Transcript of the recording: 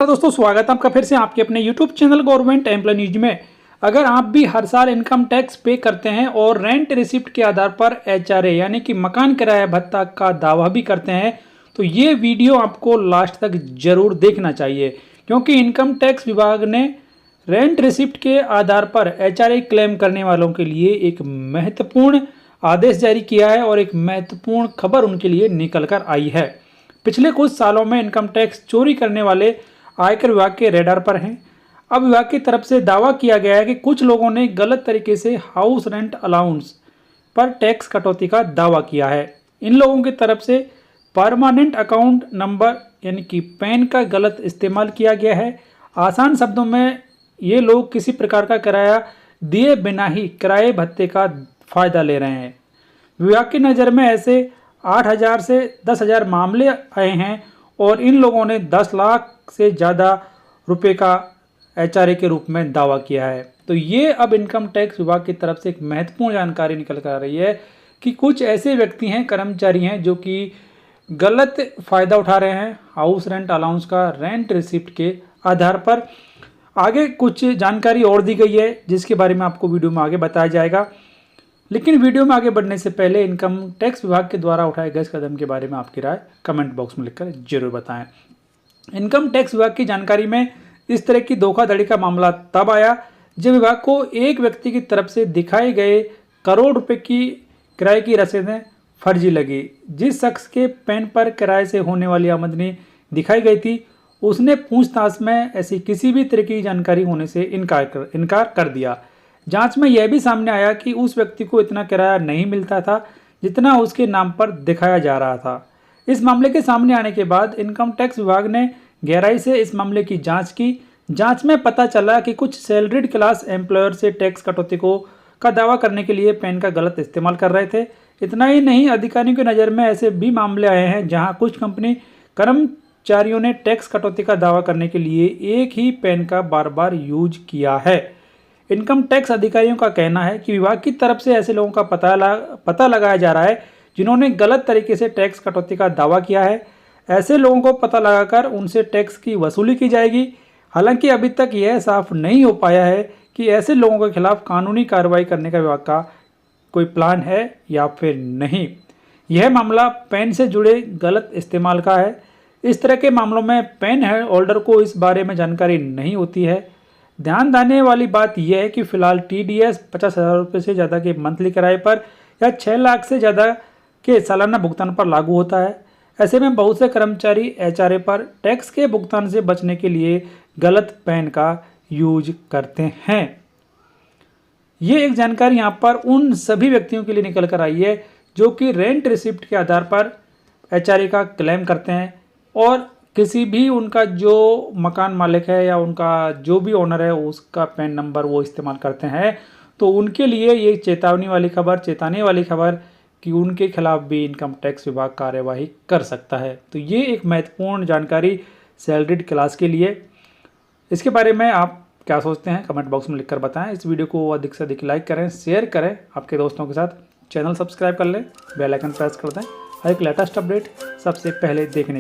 दोस्तों स्वागत है आपका फिर से आपके अपने YouTube channel government employ news में। अगर आप भी हर साल इनकम टैक्स पे करते हैं और रेंट रिसिप्ट के आधार पर HRA यानी कि मकान किराया भत्ता का दावा भी करते हैं तो ये वीडियो आपको लास्ट तक जरूर देखना चाहिए, क्योंकि इनकम टैक्स विभाग ने रेंट रिसिप्ट के आधार पर HRA क्लेम करने वालों के लिए एक महत्वपूर्ण आदेश जारी किया है और एक महत्वपूर्ण खबर उनके लिए निकल कर आई है। पिछले कुछ सालों में इनकम टैक्स चोरी करने वाले आयकर विभाग के रेडार पर हैं। अब विभाग की तरफ से दावा किया गया है कि कुछ लोगों ने गलत तरीके से हाउस रेंट अलाउंस पर टैक्स कटौती का दावा किया है। इन लोगों की तरफ से परमानेंट अकाउंट नंबर यानी कि पैन का गलत इस्तेमाल किया गया है। आसान शब्दों में ये लोग किसी प्रकार का किराया दिए बिना ही किराए भत्ते का फायदा ले रहे हैं। विभाग की नज़र में ऐसे 8,000 से 10,000 मामले आए हैं और इन लोगों ने 10 लाख से ज़्यादा रुपए का HRA के रूप में दावा किया है। तो ये अब इनकम टैक्स विभाग की तरफ से एक महत्वपूर्ण जानकारी निकल कर आ रही है कि कुछ ऐसे व्यक्ति हैं, कर्मचारी हैं, जो कि गलत फ़ायदा उठा रहे हैं हाउस रेंट अलाउंस का रेंट रिसिप्ट के आधार पर। आगे कुछ जानकारी और दी गई है जिसके बारे में आपको वीडियो में आगे बताया जाएगा, लेकिन वीडियो में आगे बढ़ने से पहले इनकम टैक्स विभाग के द्वारा उठाए गए इस कदम के बारे में आपकी राय कमेंट बॉक्स में लिखकर जरूर बताएं। इनकम टैक्स विभाग की जानकारी में इस तरह की धोखाधड़ी का मामला तब आया जब विभाग को एक व्यक्ति की तरफ से दिखाए गए करोड़ रुपए की किराए की रसीदें फर्जी लगी। जिस शख्स के पैन पर किराए से होने वाली आमदनी दिखाई गई थी उसने पूछताछ में ऐसी किसी भी तरह की जानकारी होने से इनकार कर दिया। जांच में यह भी सामने आया कि उस व्यक्ति को इतना किराया नहीं मिलता था जितना उसके नाम पर दिखाया जा रहा था। इस मामले के सामने आने के बाद इनकम टैक्स विभाग ने गहराई से इस मामले की जांच की। जांच में पता चला कि कुछ सैलरीड क्लास एम्प्लॉयर से टैक्स कटौती का दावा करने के लिए पैन का गलत इस्तेमाल कर रहे थे। इतना ही नहीं, अधिकारियों की नज़र में ऐसे भी मामले आए हैं जहां कुछ कंपनी कर्मचारियों ने टैक्स कटौती का दावा करने के लिए एक ही पैन का बार बार यूज किया है। इनकम टैक्स अधिकारियों का कहना है कि विभाग की तरफ से ऐसे लोगों का पता लगाया जा रहा है जिन्होंने गलत तरीके से टैक्स कटौती का दावा किया है। ऐसे लोगों को पता लगाकर उनसे टैक्स की वसूली की जाएगी। हालांकि अभी तक यह साफ नहीं हो पाया है कि ऐसे लोगों के खिलाफ कानूनी कार्रवाई करने का विभाग का कोई प्लान है या फिर नहीं। यह मामला पैन से जुड़े गलत इस्तेमाल का है। इस तरह के मामलों में पैन होल्डर को इस बारे में जानकारी नहीं होती है। ध्यान देने वाली बात यह है कि फिलहाल TDS 50,000 रुपये से ज़्यादा के मंथली किराए पर या 6 लाख से ज़्यादा के सालाना भुगतान पर लागू होता है। ऐसे में बहुत से कर्मचारी HRA पर टैक्स के भुगतान से बचने के लिए गलत पैन का यूज करते हैं। ये एक जानकारी यहाँ पर उन सभी व्यक्तियों के लिए निकल कर आई है जो कि रेंट रिसिप्ट के आधार पर HRA का क्लेम करते हैं और किसी भी उनका जो मकान मालिक है या उनका जो भी ओनर है उसका पैन नंबर वो इस्तेमाल करते हैं। तो उनके लिए ये चेताने वाली खबर कि उनके खिलाफ भी इनकम टैक्स विभाग कार्यवाही कर सकता है। तो ये एक महत्वपूर्ण जानकारी सैलरीड क्लास के लिए। इसके बारे में आप क्या सोचते हैं कमेंट बॉक्स में लिखकर बताएं। इस वीडियो को अधिक से अधिक लाइक करें, शेयर करें आपके दोस्तों के साथ। चैनल सब्सक्राइब कर लें, बेल आइकन प्रेस कर दें हर एक लेटेस्ट अपडेट सबसे पहले देखने के